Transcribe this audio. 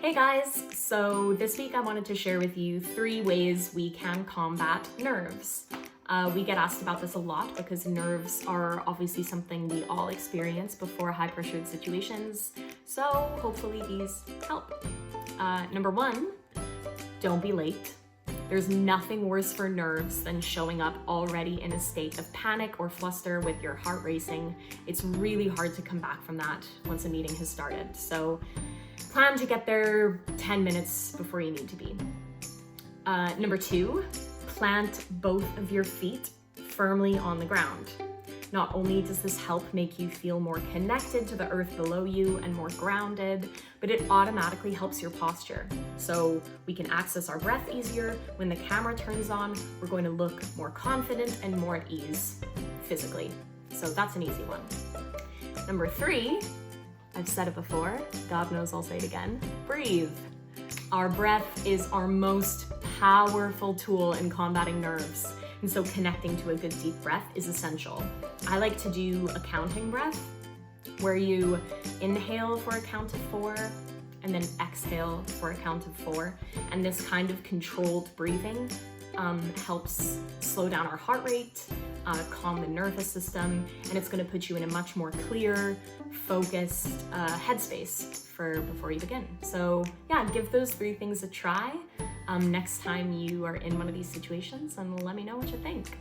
Hey guys! So this week I wanted to share with you 3 ways we can combat nerves. We get asked about this a lot because nerves are obviously something we all experience before high-pressured situations, so hopefully these help. Number 1, don't be late. There's nothing worse for nerves than showing up already in a state of panic or fluster with your heart racing. It's really hard to come back from that once a meeting has started. So plan to get there 10 minutes before you need to be. Number 2, plant both of your feet firmly on the ground. Not only does this help make you feel more connected to the earth below you and more grounded, but it automatically helps your posture. So we can access our breath easier. When the camera turns on, we're going to look more confident and more at ease physically. So that's an easy one. Number 3, I've said it before, God knows I'll say it again, breathe. Our breath is our most powerful tool in combating nerves. And so connecting to a good deep breath is essential. I like to do a counting breath where you inhale for a count of 4 and then exhale for a count of 4. And this kind of controlled breathing helps slow down our heart rate, calm the nervous system, and it's going to put you in a much more clear, focused headspace for before you begin. So yeah, give those 3 things a try next time you are in one of these situations and let me know what you think.